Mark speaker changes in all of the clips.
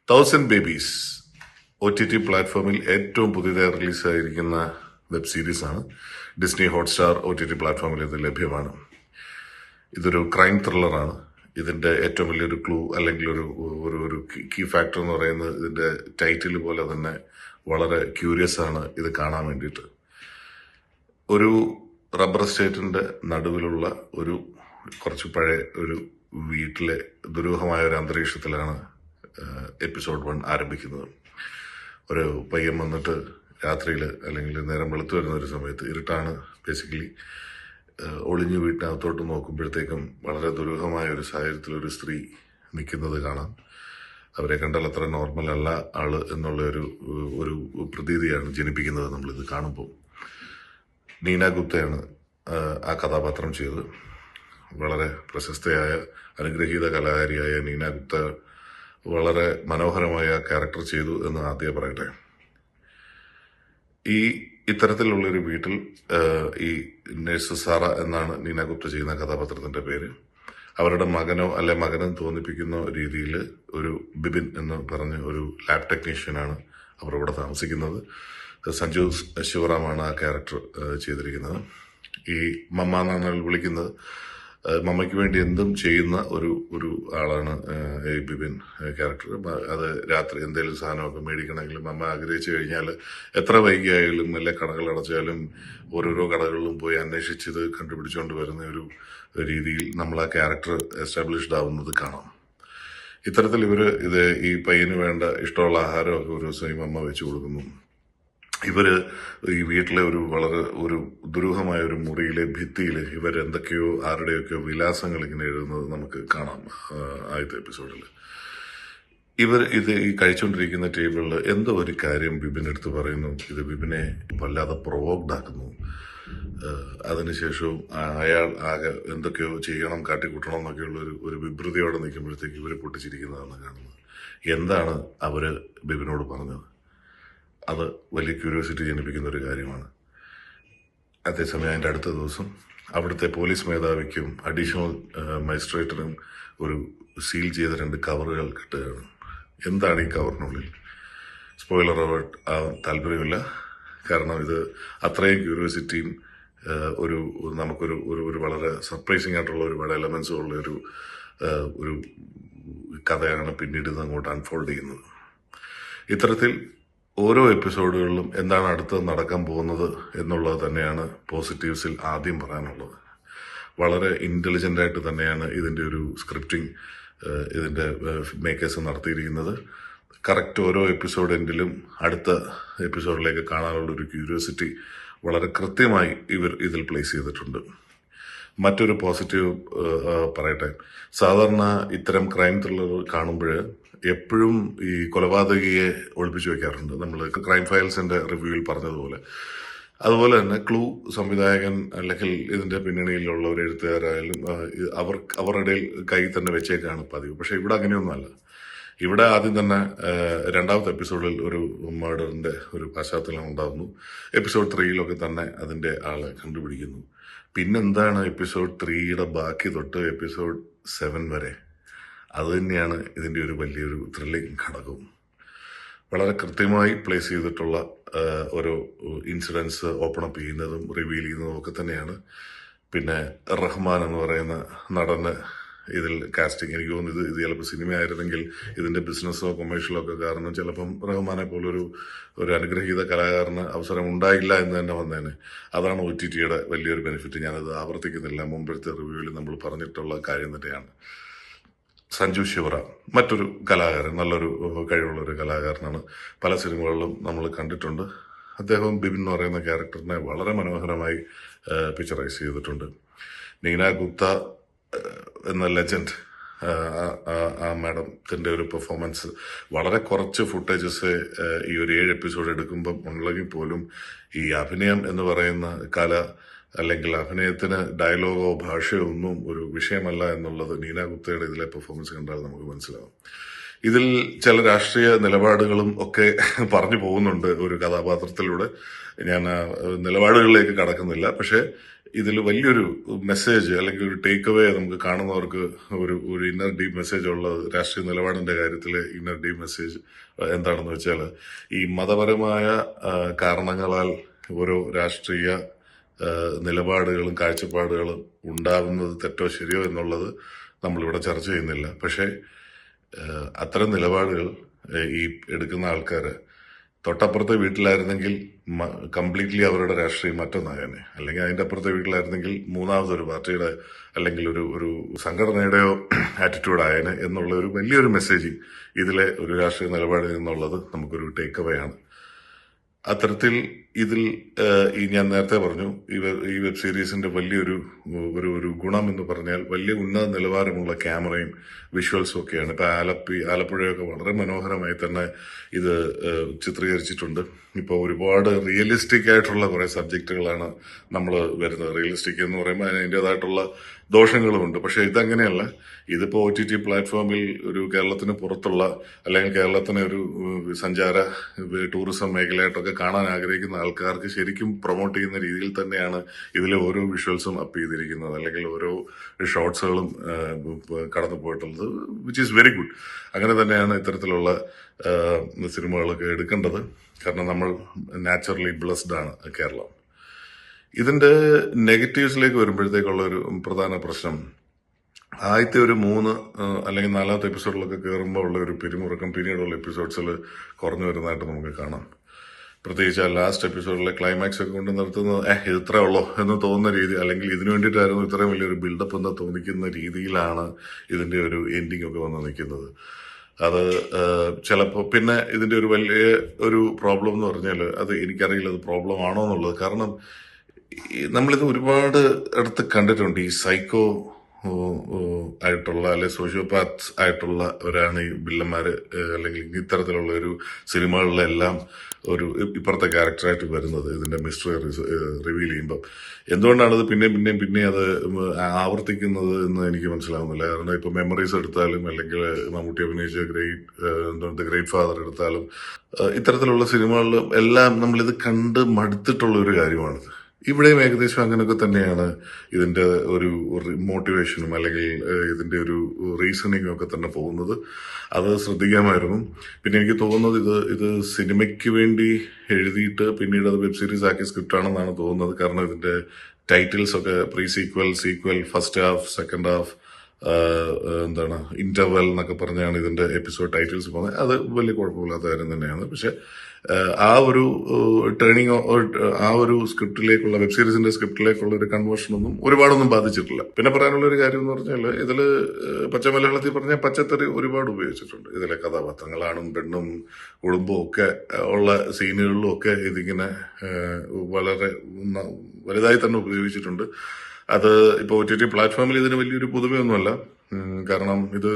Speaker 1: Thousand babies OTT പ്ലാറ്റ്ഫോമിൽ ഏറ്റവും പുതിയതായി റിലീസായിരിക്കുന്ന വെബ് സീരീസാണ്. ഡിസ്നി ഹോട്ട്സ്റ്റാർ OTT പ്ലാറ്റ്ഫോമിൽ ഇത് ലഭ്യമാണ്. ഇതൊരു ക്രൈം ത്രില്ലറാണ്. ഇതിന്റെ ഏറ്റവും വലിയൊരു ക്ലൂ അല്ലെങ്കിൽ ഒരു ഒരു ഒരു കീ ഫാക്ടർ എന്ന് പറയുന്നത് ഇതിന്റെ ടൈറ്റിൽ പോലെ തന്നെ വളരെ ക്യൂരിയസ് ആണ് ഇത് കാണാൻ വേണ്ടിയിട്ട്. ഒരു റബ്ബർ എസ്റ്റേറ്റിന്റെ നടുവിലുള്ള ഒരു കുറച്ച് പഴയ ഒരു വീട്ടിലെ ദുരൂഹമായ ഒരു അന്തരീക്ഷത്തിലാണ് എപ്പിസോഡ് 1 ആരംഭിക്കുന്നത്. ഒരു പയ്യൻ വന്നിട്ട് രാത്രിയിൽ അല്ലെങ്കിൽ നേരം വെളുത്തു വരുന്ന ഒരു സമയത്ത് ഇരുട്ടാണ് ബേസിക്കലി ഒളിഞ്ഞു വീട്ടിനകത്തോട്ട് നോക്കുമ്പോഴത്തേക്കും വളരെ ദുരൂഹമായ ഒരു സാഹചര്യത്തിൽ ഒരു സ്ത്രീ നിൽക്കുന്നത് കാണാം. അവരെ കണ്ടാൽ അത്ര നോർമൽ അല്ല ആള് എന്നുള്ള ഒരു പ്രതീതിയാണ് ജനിപ്പിക്കുന്നത് നമ്മളിത് കാണുമ്പോൾ. നീന ഗുപ്തയാണ് ആ കഥാപാത്രം ചെയ്തത്. വളരെ പ്രശസ്തയായ അനുഗ്രഹീത കലാകാരിയായ നീന ഗുപ്ത വളരെ മനോഹരമായ ക്യാരക്ടർ ചെയ്തു എന്ന് ആദ്യം പറയട്ടെ. ഇത്തരത്തിലുള്ളൊരു വീട്ടിൽ ഈ നഴ്സ് സാറ എന്നാണ് നീന ഗുപ്ത ചെയ്യുന്ന കഥാപാത്രത്തിന്റെ പേര്. അവരുടെ മകനോ അല്ലെ മകനും തോന്നിപ്പിക്കുന്ന രീതിയിൽ ഒരു ബിബിൻ എന്ന് പറഞ്ഞ ഒരു ലാബ് ടെക്നീഷ്യനാണ് അവർ ഇവിടെ താമസിക്കുന്നത്. സഞ്ജു ശിവറാമാണ് ആ ക്യാരക്ടർ ചെയ്തിരിക്കുന്നത്. ഈ മമ്മ എന്നാണ് വിളിക്കുന്നത്. മമ്മയ്ക്ക് വേണ്ടി എന്തും ചെയ്യുന്ന ഒരു ആളാണ് ഈ ബിബിൻ ക്യാരക്ടർ. അത് രാത്രി എന്തെങ്കിലും സാധനമൊക്കെ മേടിക്കണമെങ്കിലും മമ്മ ആഗ്രഹിച്ചു കഴിഞ്ഞാൽ എത്ര വൈകിയായാലും എല്ലാ കടകൾ അടച്ചാലും ഓരോരോ കടകളിലും പോയി അന്വേഷിച്ചത് കണ്ടുപിടിച്ചുകൊണ്ട് വരുന്ന ഒരു രീതിയിൽ നമ്മൾ ആ ക്യാരക്ടർ എസ്റ്റാബ്ലിഷ്ഡ് ആവുന്നത് കാണാം. ഇത്തരത്തിൽ ഇത് ഈ പയ്യന് വേണ്ട ഇഷ്ടമുള്ള ആഹാരമൊക്കെ ഒരു ദിവസം ഈ മമ്മ വെച്ചു കൊടുക്കുന്നു. ഈ വീട്ടിലെ വളരെ ഒരു ദുരൂഹമായ ഒരു മുറിയിലെ ഭിത്തിയിൽ ഇവരെന്തൊക്കെയോ ആരുടെയൊക്കെയോ വിലാസങ്ങൾ ഇങ്ങനെ എഴുതുന്നത് നമുക്ക് കാണാം ആദ്യത്തെ എപ്പിസോഡിൽ. ഈ കഴിച്ചുകൊണ്ടിരിക്കുന്ന ടേബിളിൽ എന്തോ ഒരു കാര്യം ബിബിനെടുത്ത് പറയുന്നു. ഇത് ബിബിനെ വല്ലാതെ പ്രൊവോക്ഡ് ആക്കുന്നു. അതിനുശേഷവും അയാൾ ആകെ എന്തൊക്കെയോ ചെയ്യണം കാട്ടിക്കൂട്ടണം എന്നൊക്കെയുള്ള ഒരു വിഭ്രതയോടെ നിൽക്കുമ്പോഴത്തേക്ക് ഇവർ പൊട്ടിച്ചിരിക്കുന്നതാണ് കാണുന്നത്. എന്താണ് അവര് ബിബിനോട് പറഞ്ഞത്? അത് വലിയ ക്യൂരിയോസിറ്റി ജനിപ്പിക്കുന്ന ഒരു കാര്യമാണ്. അതേസമയം അതിൻ്റെ അടുത്ത ദിവസം അവിടുത്തെ പോലീസ് മേധാവിക്കും അഡീഷണൽ മജിസ്ട്രേറ്റിനും ഒരു സീൽ ചെയ്ത 2 കവറുകൾ കിട്ടുകയാണ്. എന്താണ് ഈ കവറിനുള്ളിൽ? സ്പോയിലർ അവേർട്ട് താല്പര്യമില്ല. കാരണം ഇത് അത്രയും ക്യൂരിയോസിറ്റിയും നമുക്കൊരു വളരെ സർപ്രൈസിങ് ആയിട്ടുള്ള ഒരുപാട് എലമെന്റ്സും ഉള്ള ഒരു കഥയാണ് പിന്നീട് ഇത് അങ്ങോട്ട് അൺഫോൾഡ് ചെയ്യുന്നത്. ഇത്തരത്തിൽ ഓരോ എപ്പിസോഡുകളിലും എന്താണ് അടുത്ത് നടക്കാൻ പോകുന്നത് എന്നുള്ളത് തന്നെയാണ് പോസിറ്റീവ്സിൽ ആദ്യം പറയാനുള്ളത്. വളരെ ഇന്റലിജന്റ് ആയിട്ട് തന്നെയാണ് ഇതിന്റെ ഒരു സ്ക്രിപ്റ്റിംഗ് ഇതിന്റെ മേക്കേഴ്സ് നടത്തിയിരിക്കുന്നത്. കറക്റ്റ് ഓരോ എപ്പിസോഡ് എൻഡിലും അടുത്ത എപ്പിസോഡിലേക്ക് കാണാനുള്ള ഒരു ക്യൂരിയോസിറ്റി വളരെ കൃത്യമായി ഇവർ ഇതിൽ പ്ലേസ് ചെയ്തിട്ടുണ്ട്. മറ്റൊരു പോസിറ്റീവ് പറയട്ടെ. സാധാരണ ഇത്തരം ക്രൈം ത്രില്ലർ കാണുമ്പോൾ എപ്പോഴും ഈ കൊലപാതകിയെ ഒളിപ്പിച്ചു വെക്കാറുണ്ട്. നമ്മൾ ക്രൈം ഫയൽസിന്റെ റിവ്യൂവിൽ പറഞ്ഞതുപോലെ. അതുപോലെ തന്നെ ക്ലൂ സംവിധായകൻ അല്ലെങ്കിൽ ഇതിന്റെ പിന്നണിയിലുള്ള ഒരു എഴുത്തുകാരായാലും അവരുടെ കൈ തന്നെ വെച്ചേക്കാണ് പതിവ്. പക്ഷെ ഇവിടെ അങ്ങനെയൊന്നുമല്ല. ഇവിടെ ആദ്യം തന്നെ 2ാമത്തെ എപ്പിസോഡിൽ ഒരു മർഡറിന്റെ ഒരു പശ്ചാത്തലം ഉണ്ടാകുന്നു. എപ്പിസോഡ് 3 തന്നെ അതിന്റെ ആളെ കണ്ടുപിടിക്കുന്നു. പിന്നെന്താണ് എപ്പിസോഡ് 3 ബാക്കി തൊട്ട് എപ്പിസോഡ് 7 വരെ? അത് തന്നെയാണ് ഇതിന്റെ ഒരു വലിയൊരു ത്രില്ലിംഗ് ഘടകവും. വളരെ കൃത്യമായി പ്ലേസ് ചെയ്തിട്ടുള്ള ഓരോ ഇൻസിഡൻസ് ഓപ്പൺ അപ്പ് ചെയ്യുന്നതും റിവീൽ ചെയ്യുന്നതും ഒക്കെ തന്നെയാണ്. പിന്നെ റഹ്മാൻ എന്ന് പറയുന്ന നടന് ഇതിൽ കാസ്റ്റിംഗ്, എനിക്ക് തോന്നുന്നു ഇത് ചിലപ്പോൾ സിനിമ ആയിരുന്നെങ്കിൽ ഇതിന്റെ ബിസിനസ്സോ കൊമേഴ്ഷ്യലോ ഒക്കെ കാരണം ചിലപ്പം റഹ്മാനെ പോലൊരു അനുഗ്രഹീത കലാകാരന് അവസരം ഉണ്ടായില്ല എന്ന് തന്നെ വന്നേനെ. അതാണ് OTTയുടെ വലിയൊരു ബെനിഫിറ്റ്. ഞാനത് ആവർത്തിക്കുന്നില്ല. മുമ്പത്തെ റിവ്യൂവിൽ നമ്മൾ പറഞ്ഞിട്ടുള്ള കാര്യം തന്നെയാണ്. സഞ്ജു ശിവറ മറ്റൊരു കലാകാരൻ, നല്ലൊരു കഴിവുള്ള ഒരു കലാകാരനാണ്. പല സിനിമകളിലും നമ്മൾ കണ്ടിട്ടുണ്ട്. അദ്ദേഹം ബിബിൻ എന്ന് പറയുന്ന ക്യാരക്ടറിനെ വളരെ മനോഹരമായി പിക്ചറൈസ് ചെയ്തിട്ടുണ്ട്. നീന ഗുപ്ത എന്ന ലെജൻഡ് ആ മാഡത്തിന്റെ ഒരു പെർഫോമൻസ്, വളരെ കുറച്ച് ഫുട്ടേജസ് ഈ ഒരു 7 എപ്പിസോഡ് എടുക്കുമ്പം ഉണ്ടെങ്കിൽ പോലും ഈ അഭിനയം എന്ന് പറയുന്ന കല അല്ലെങ്കിൽ അഭിനയത്തിന് ഡയലോഗോ ഭാഷയോ ഒന്നും ഒരു വിഷയമല്ല എന്നുള്ളത് നീന ഗുപ്തയുടെ ഇതിലെ പെർഫോമൻസ് കണ്ടാൽ നമുക്ക് മനസ്സിലാവും. ഇതിൽ ചില രാഷ്ട്രീയ നിലപാടുകളും ഒക്കെ പറഞ്ഞു പോകുന്നുണ്ട് ഒരു കഥാപാത്രത്തിലൂടെ. ഞാൻ നിലപാടുകളിലേക്ക് കടക്കുന്നില്ല. പക്ഷെ ഇതിൽ വലിയൊരു മെസ്സേജ് അല്ലെങ്കിൽ ഒരു ടേക്ക് അവേ നമുക്ക് കാണുന്നവർക്ക് ഒരു ഇന്നർ ഡീപ് മെസ്സേജ് ഉള്ളത് രാഷ്ട്രീയ നിലപാടിന്റെ കാര്യത്തിൽ ഇന്നർ ഡീപ് മെസ്സേജ് എന്താണെന്ന് വെച്ചാൽ ഈ മതപരമായ കാരണങ്ങളാൽ ഓരോ രാഷ്ട്രീയ നിലപാടുകളും കാഴ്ചപ്പാടുകളും ഉണ്ടാകുന്നത് തെറ്റോ ശരിയോ എന്നുള്ളത് നമ്മളിവിടെ ചർച്ച ചെയ്യുന്നില്ല. പക്ഷേ അത്തരം നിലപാടുകൾ ഈ എടുക്കുന്ന ആൾക്കാർ തൊട്ടപ്പുറത്തെ വീട്ടിലായിരുന്നെങ്കിൽ കംപ്ലീറ്റ്ലി അവരുടെ രാഷ്ട്രീയം മറ്റൊന്നാകനെ, അല്ലെങ്കിൽ അതിൻ്റെ അപ്പുറത്തെ വീട്ടിലായിരുന്നെങ്കിൽ മൂന്നാമതൊരു പാർട്ടിയുടെ അല്ലെങ്കിൽ ഒരു സംഘടനയുടെയോ ആറ്റിറ്റ്യൂഡ് ആയനെ എന്നുള്ള ഒരു വലിയൊരു മെസ്സേജ് ഇതിലെ ഒരു രാഷ്ട്രീയ നിലപാടിൽ നിന്നുള്ളത് നമുക്കൊരു ടേക്ക് അവേ ആണ്. അത്തരത്തിൽ ഇതിൽ ഈ ഞാൻ നേരത്തെ പറഞ്ഞു ഈ വെബ് സീരീസിന്റെ വലിയൊരു ഒരു ഗുണം എന്ന് പറഞ്ഞാൽ വലിയ ഉന്നത നിലവാരമുള്ള ക്യാമറയും വിഷ്വൽസും ഒക്കെയാണ്. ഇപ്പൊ ആലപ്പുഴയൊക്കെ വളരെ മനോഹരമായി തന്നെ ഇത് ചിത്രീകരിച്ചിട്ടുണ്ട്. ഇപ്പോൾ ഒരുപാട് റിയലിസ്റ്റിക് ആയിട്ടുള്ള കുറെ സബ്ജക്റ്റുകളാണ് നമ്മൾ വരുന്നത്. റിയലിസ്റ്റിക് എന്ന് പറയുമ്പോൾ അതിൻ്റെതായിട്ടുള്ള ദോഷങ്ങളുമുണ്ട്. പക്ഷെ ഇതങ്ങനെയല്ല. ഇതിപ്പോ OTT പ്ലാറ്റ്ഫോമിൽ ഒരു കേരളത്തിന് പുറത്തുള്ള അല്ലെങ്കിൽ കേരളത്തിനെ ഒരു സഞ്ചാര ടൂറിസം മേഖലയായിട്ടൊക്കെ കാണാൻ ആഗ്രഹിക്കുന്ന ആൾക്കാർക്ക് ശരിക്കും പ്രൊമോട്ട് ചെയ്യുന്ന രീതിയിൽ തന്നെയാണ് ഇതിലെ ഓരോ വിഷ്വൽസും അപ്പ് ചെയ്തിരിക്കുന്നത്, അല്ലെങ്കിൽ ഓരോ ഷോർട്സുകളും കടന്നു പോയിട്ടുള്ളത്, വിച്ച് ഈസ് വെരി ഗുഡ്. അങ്ങനെ തന്നെയാണ് ഇത്തരത്തിലുള്ള സിനിമകളൊക്കെ എടുക്കേണ്ടത്. കാരണം നമ്മൾ നാച്ചുറലി ബ്ലെസ്ഡ് ആണ് കേരളം. ഇതിന്റെ നെഗറ്റീവ്സിലേക്ക് വരുമ്പോഴത്തേക്കുള്ള ഒരു പ്രധാന പ്രശ്നം, ആദ്യത്തെ ഒരു 3 അല്ലെങ്കിൽ 4ാമത്തെ എപ്പിസോഡിലൊക്കെ കയറുമ്പോൾ ഉള്ള ഒരു പിരിമുറുക്കം പിന്നീടുള്ള എപ്പിസോഡ്സിൽ കുറഞ്ഞു വരുന്നതായിട്ട് നമുക്ക് കാണാം. പ്രത്യേകിച്ച് ആ ലാസ്റ്റ് എപ്പിസോഡിലെ ക്ലൈമാക്സ് ഒക്കെ കൊണ്ട് നിർത്തുന്നത് ഇത് ഇത്രേ ഉള്ളോ എന്ന് തോന്നുന്ന രീതി, അല്ലെങ്കിൽ ഇതിനു വേണ്ടിയിട്ടായിരുന്നു ഇത്രയും വലിയൊരു ബിൽഡപ്പ് എന്ന് തോന്നിക്കുന്ന രീതിയിലാണ് ഇതിന്റെ ഒരു എൻഡിങ് ഒക്കെ വന്ന് നിൽക്കുന്നത്. അത് ചിലപ്പോൾ പിന്നെ ഇതിന്റെ ഒരു വലിയ ഒരു പ്രോബ്ലം എന്ന് പറഞ്ഞാൽ, അത് എനിക്കറിയില്ല അത് പ്രോബ്ലം ആണോ എന്നുള്ളത്. കാരണം നമ്മളിത് ഒരുപാട് ഇടത്ത് കണ്ടിട്ടുണ്ട്. ഈ സൈക്കോ ആയിട്ടുള്ള അല്ലെ സോഷ്യോപാത്ത് ആയിട്ടുള്ളവരാണ് ഈ വില്ലന്മാര്, അല്ലെങ്കിൽ ഇത്തരത്തിലുള്ള ഒരു സിനിമകളിലെല്ലാം ഒരു ഇപ്പുറത്തെ ക്യാരക്ടറായിട്ട് വരുന്നത്. ഇതിന്റെ മിസ്റ്ററി റിവീൽ ചെയ്യുമ്പോൾ എന്തുകൊണ്ടാണ് ഇത് പിന്നെ അത് ആവർത്തിക്കുന്നത് എന്ന് എനിക്ക് മനസ്സിലാവുന്നില്ല. കാരണം ഇപ്പൊ മെമ്മറീസ് എടുത്താലും, അല്ലെങ്കിൽ മമ്മൂട്ടി അഭിനയിച്ച ഗ്രേറ്റ് ഫാദർ എടുത്താലും, ഇത്തരത്തിലുള്ള സിനിമകളിലും എല്ലാം നമ്മളിത് കണ്ട് മടുത്തിട്ടുള്ള ഒരു കാര്യമാണിത്. ഇവിടെയും ഏകദേശം അങ്ങനെയൊക്കെ തന്നെയാണ് ഇതിന്റെ ഒരു മോട്ടിവേഷനും അല്ലെങ്കിൽ ഇതിന്റെ ഒരു റീസണിങ്ങും ഒക്കെ തന്നെ പോകുന്നത്. അത് ശ്രദ്ധിക്കാമായിരുന്നു. പിന്നെ എനിക്ക് തോന്നുന്നത് ഇത് സിനിമയ്ക്ക് വേണ്ടി എഴുതിയിട്ട് പിന്നീട് അത് വെബ് സീരീസ് ആക്കിയ സ്ക്രിപ്റ്റ് ആണെന്നാണ് തോന്നുന്നത്. കാരണം ഇതിന്റെ ടൈറ്റിൽസ് ഒക്കെ pre sequel, first half, second half, interval എന്നൊക്കെ പറഞ്ഞാണ് ഇതിന്റെ എപ്പിസോഡ് ടൈറ്റിൽസ് പോകുന്നത്. അത് വലിയ കുഴപ്പമില്ലാത്ത കാര്യം തന്നെയാണ്. പക്ഷെ ആ ഒരു ടേണിങ്, ആ ഒരു സ്ക്രിപ്റ്റിലേക്കുള്ള വെബ് സീരീസിന്റെ സ്ക്രിപ്റ്റിലേക്കുള്ള ഒരു കൺവേർഷനൊന്നും ഒരുപാടൊന്നും ബാധിച്ചിട്ടില്ല. പിന്നെ പറയാനുള്ള ഒരു കാര്യം എന്ന് പറഞ്ഞാൽ, ഇതില് പച്ച മലയാളത്തിൽ പറഞ്ഞാൽ പച്ചത്തറി ഒരുപാട് ഉപയോഗിച്ചിട്ടുണ്ട്. ഇതിലെ കഥാപാത്രങ്ങൾ ആണും പെണ്ണും കുടുംബവും ഒക്കെ ഉള്ള സീനുകളിലും ഒക്കെ ഇതിങ്ങനെ വളരെ വലുതായി തന്നെ ഉപയോഗിച്ചിട്ടുണ്ട്. അത് ഇപ്പോൾ OTT പ്ലാറ്റ്ഫോമിൽ ഇതിന് വലിയൊരു പുതുമയൊന്നുമല്ല. കാരണം ഇത്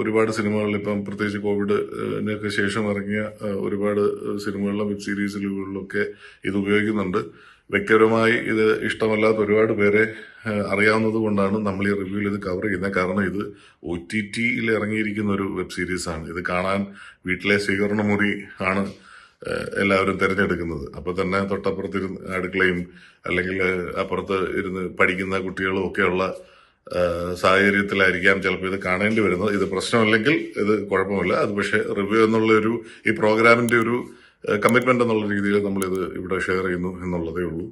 Speaker 1: ഒരുപാട് സിനിമകളിൽ ഇപ്പം പ്രത്യേകിച്ച് കോവിഡിനൊക്കെ ശേഷം ഇറങ്ങിയ ഒരുപാട് സിനിമകളിലും വെബ് സീരീസുകളിലൊക്കെ ഇത് ഉപയോഗിക്കുന്നുണ്ട്. വ്യക്തിപരമായി ഇത് ഇഷ്ടമല്ലാത്ത ഒരുപാട് പേരെ അറിയാവുന്നത് കൊണ്ടാണ് നമ്മൾ ഈ റിവ്യൂവിൽ ഇത് കവർ ചെയ്യുന്നത്. കാരണം ഇത് OTTയിൽ ഇറങ്ങിയിരിക്കുന്ന ഒരു വെബ് സീരീസാണ്. ഇത് കാണാൻ വീട്ടിലെ സ്വീകരണ മുറി ആണ് എല്ലാവരും തിരഞ്ഞെടുക്കുന്നത്. അപ്പൊ തന്നെ തൊട്ടപ്പുറത്തിരുന്ന് അടുക്കളയും അല്ലെങ്കിൽ അപ്പുറത്ത് ഇരുന്ന് പഠിക്കുന്ന കുട്ടികളും ഒക്കെയുള്ള സാഹചര്യത്തിലായിരിക്കാം ചിലപ്പോൾ ഇത് കാണേണ്ടി വരുന്നത്. ഇത് പ്രശ്നമല്ലെങ്കിൽ ഇത് കുഴപ്പമില്ല. അത് പക്ഷേ റിവ്യൂ എന്നുള്ള ഈ പ്രോഗ്രാമിന്റെ ഒരു കമ്മിറ്റ്മെന്റ് എന്നുള്ള രീതിയിൽ നമ്മളിത് ഇവിടെ ഷെയർ ചെയ്യുന്നു എന്നുള്ളതേ ഉള്ളൂ.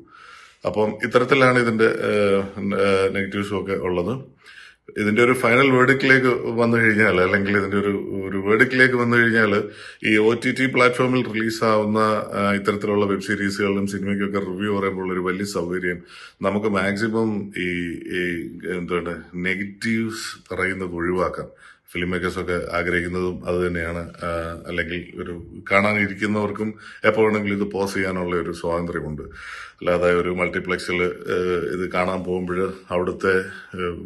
Speaker 1: അപ്പം ഇത്തരത്തിലാണ് ഇതിന്റെ നെഗറ്റീവ്സും ഒക്കെ ഉള്ളത്. ഇതിന്റെ ഒരു ഫൈനൽ വേർഡിക്റ്റിലേക്ക് വന്നു കഴിഞ്ഞാൽ, അല്ലെങ്കിൽ ഇതിന്റെ ഒരു വേർഡിക്റ്റിലേക്ക് വന്നു കഴിഞ്ഞാൽ, ഈ OTT പ്ലാറ്റ്ഫോമിൽ റിലീസാവുന്ന ഇത്തരത്തിലുള്ള വെബ് സീരീസുകളിലും സിനിമയ്ക്കൊക്കെ റിവ്യൂ പറയുമ്പോൾ ഒരു വലിയ സൗകര്യം, നമുക്ക് മാക്സിമം ഈ നെഗറ്റീവ്സ് പറയുന്നത് ഒഴിവാക്കാം. ഫിലിം മേക്കേഴ്സൊക്കെ ആഗ്രഹിക്കുന്നതും അത് തന്നെയാണ്. അല്ലെങ്കിൽ ഒരു കാണാനിരിക്കുന്നവർക്കും എപ്പോൾ വേണമെങ്കിലും ഇത് പോസ് ചെയ്യാനുള്ള ഒരു സ്വാതന്ത്ര്യമുണ്ട്. അല്ലാതെ ഒരു മൾട്ടിപ്ലക്സിൽ ഇത് കാണാൻ പോകുമ്പോൾ അവിടുത്തെ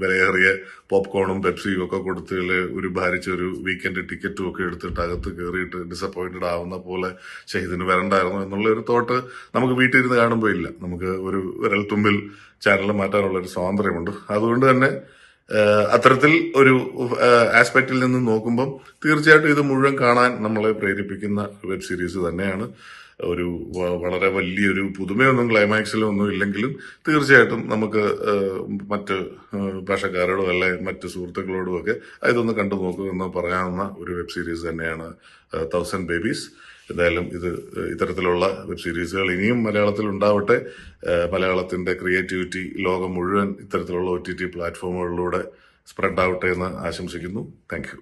Speaker 1: വിലയേറിയ പോപ്കോണും പെപ്സിയും ഒക്കെ കൊടുത്തതിൽ ഒരു ഭാരിച്ച ഒരു വീക്കെൻഡ് ടിക്കറ്റും ഒക്കെ എടുത്തിട്ട് അകത്ത് കയറിയിട്ട് ഡിസപ്പോയിന്റഡ് ആവുന്ന പോലെ ഇതിന് വരണ്ടായിരുന്നു എന്നുള്ള ഒരു തോട്ട് നമുക്ക് വീട്ടിലിരുന്ന് കാണുമ്പോൾ ഇല്ല. നമുക്ക് ഒരു വിരൽത്തുമ്പിൽ ചാനൽ മാറ്റാനുള്ള ഒരു സ്വാതന്ത്ര്യമുണ്ട്. അതുകൊണ്ട് തന്നെ അത്തരത്തിൽ ഒരു ആസ്പെക്റ്റിൽ നിന്ന് നോക്കുമ്പം തീർച്ചയായിട്ടും ഇത് മുഴുവൻ കാണാൻ നമ്മളെ പ്രേരിപ്പിക്കുന്ന വെബ് സീരീസ് തന്നെയാണ്. ഒരു വളരെ വലിയൊരു പുതുമയൊന്നും ക്ലൈമാക്സിലും ഒന്നും ഇല്ലെങ്കിലും തീർച്ചയായിട്ടും നമുക്ക് മറ്റ് ഭാഷക്കാരോടും അല്ലെ മറ്റ് സുഹൃത്തുക്കളോടും ഒക്കെ ഇതൊന്ന് കണ്ടു നോക്കുമെന്ന് പറയാവുന്ന ഒരു വെബ് സീരീസ് തന്നെയാണ് 1000 ബേബീസ്. എന്തായാലും ഇത് ഇത്തരത്തിലുള്ള വെബ് സീരീസുകൾ ഇനിയും മലയാളത്തിൽ ഉണ്ടാവട്ടെ. മലയാളത്തിന്റെ ക്രിയേറ്റിവിറ്റി ലോകം മുഴുവൻ ഇത്തരത്തിലുള്ള OTT പ്ലാറ്റ്ഫോമുകളിലൂടെ സ്പ്രെഡ് ആവട്ടെ എന്ന് ആശംസിക്കുന്നു. Thank you.